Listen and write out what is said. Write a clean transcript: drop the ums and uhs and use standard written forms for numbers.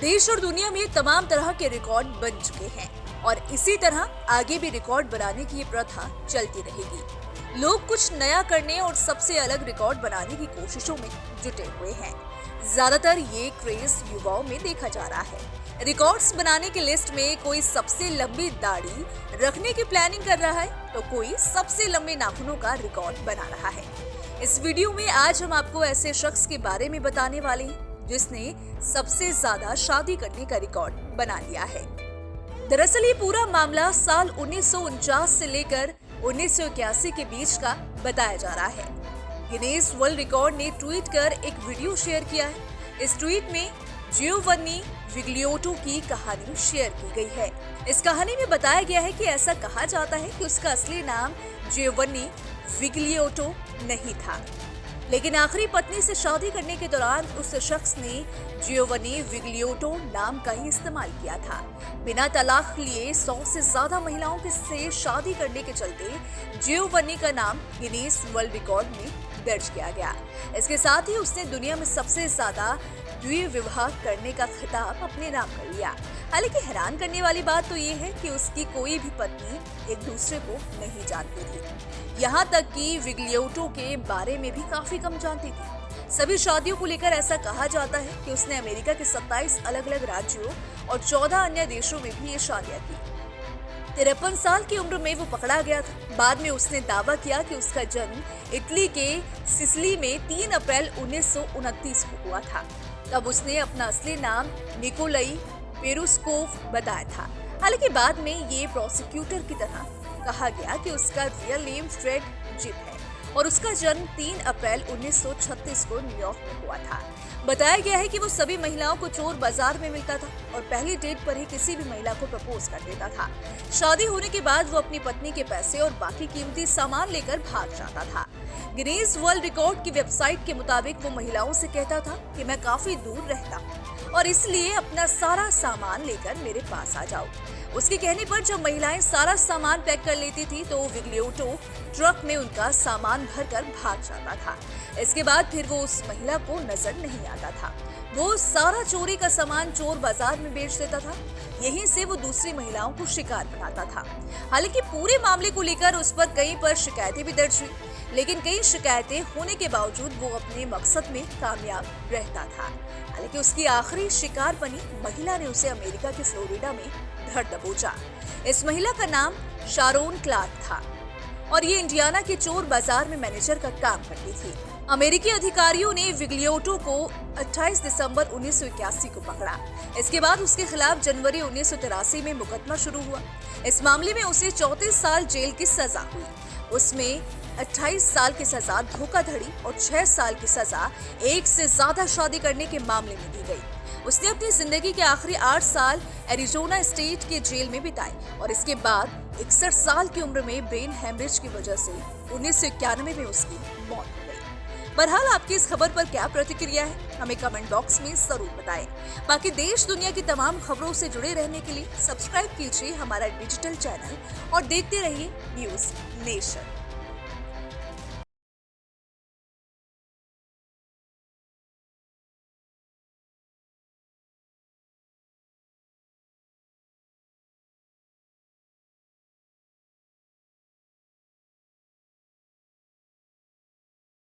देश और दुनिया में तमाम तरह के रिकॉर्ड बन चुके हैं और इसी तरह आगे भी रिकॉर्ड बनाने की ये प्रथा चलती रहेगी। लोग कुछ नया करने और सबसे अलग रिकॉर्ड बनाने की कोशिशों में जुटे हुए हैं। ज्यादातर ये क्रेज युवाओं में देखा जा रहा है। रिकॉर्ड्स बनाने की लिस्ट में कोई सबसे लंबी दाढ़ी रखने की प्लानिंग कर रहा है तो कोई सबसे लंबे नाखूनों का रिकॉर्ड बना रहा है। इस वीडियो में आज हम आपको ऐसे शख्स के बारे में बताने वाले हैं जिसने सबसे ज्यादा शादी करने का रिकॉर्ड बना लिया है। दरअसल ये पूरा मामला साल 1949 से लेकर 1981 के बीच का बताया जा रहा है। गिनीज वर्ल्ड रिकॉर्ड ने ट्वीट कर एक वीडियो शेयर किया है। इस ट्वीट में जियोवन्नी विग्लियोटो की कहानी शेयर की गई है। इस कहानी में बताया गया है कि ऐसा कहा जाता है कि उसका असली नाम जियोवन्नी विग्लियोटो नहीं था, लेकिन आखिरी पत्नी से शादी करने के दौरान उस शख्स ने जियोवन्नी विग्लियोटो नाम का ही इस्तेमाल किया था। बिना तलाक लिए 100 से ज्यादा महिलाओं से शादी करने के चलते जियोवन्नी का नाम गिनीज वर्ल्ड रिकॉर्ड में दर्ज किया गया। इसके साथ ही उसने दुनिया में सबसे ज्यादा द्विविवाह करने का खिताब अपने नाम कर लिया। हालांकि हैरान करने वाली बात तो ये है कि उसकी कोई भी पत्नी एक दूसरे को नहीं जानती थी। यहाँ तक कि विग्लियोटो के बारे में भी काफी कम जानती थी। सभी शादियों को लेकर ऐसा कहा जाता है कि उसने अमेरिका के 27 अलग अलग राज्यों और 14 अन्य देशों में भी ये शादियां की। 53 साल की उम्र में वो पकड़ा गया था। बाद में उसने दावा किया कि उसका जन्म इटली के सिसिली में 3 अप्रैल 1929 को हुआ था। तब उसने अपना असली नाम निकोलाई पेरुस्कोव बताया था। हालांकि बाद में ये प्रोसिक्यूटर की तरह कहा गया कि उसका रियल नेम फ्रेड जिप है और उसका जन्म 3 अप्रैल 1936 को न्यूयॉर्क में हुआ था। बताया गया है कि वो सभी महिलाओं को चोर बाजार में मिलता था और पहली डेट पर ही किसी भी महिला को प्रपोज कर देता था। शादी होने के बाद वो अपनी पत्नी के पैसे और बाकी कीमती सामान लेकर भाग जाता था। गिनीज वर्ल्ड रिकॉर्ड की वेबसाइट के मुताबिक वो महिलाओं से कहता था कि मैं काफी दूर रहता हूँ और इसलिए अपना सारा सामान लेकर मेरे पास आ जाओ। उसके कहने पर जब महिलाएं सारा सामान पैक कर लेती थी तो विग्लियोटो ट्रक में उनका सामान भरकर भाग जाता था। इसके बाद फिर वो उस महिला को नजर नहीं आता था। वो सारा चोरी का सामान चोर बाजार में बेच देता था। यहीं से वो दूसरी महिलाओं को शिकार बनाता था। हालांकि पूरे मामले को लेकर उस पर कई पर शिकायतें भी दर्ज हुई, लेकिन कई शिकायतें होने के बावजूद वो अपने मकसद में कामयाब रहता था। हालांकि उसकी आखिरी शिकार बनी महिला ने उसे अमेरिका के फ्लोरिडा में धर दबोचा। इस महिला का नाम शारोन क्लार्क था और ये इंडियाना के चोर बाजार में मैनेजर का काम करती थी। अमेरिकी अधिकारियों ने विग्लियोटो को 28 दिसंबर 1981 को पकड़ा। इसके बाद उसके खिलाफ जनवरी 1983 में मुकदमा शुरू हुआ। इस मामले में उसे 34 साल जेल की सजा हुई। उसमें 28 साल की सजा धोखाधड़ी और 6 साल की सजा एक से ज्यादा शादी करने के मामले में दी गई। उसने अपनी जिंदगी के आखिरी 8 साल एरिजोना स्टेट के जेल में बिताए और इसके बाद 61 साल की उम्र में ब्रेन हेमरेज की वजह से 1991 में उसकी मौत हो गई। बहरहाल आपकी इस खबर पर क्या प्रतिक्रिया है, हमें कमेंट बॉक्स में जरूर बताएं। बाकी देश दुनिया की तमाम खबरों से जुड़े रहने के लिए सब्सक्राइब कीजिए हमारा डिजिटल चैनल और देखते रहिए न्यूज़ नेशन।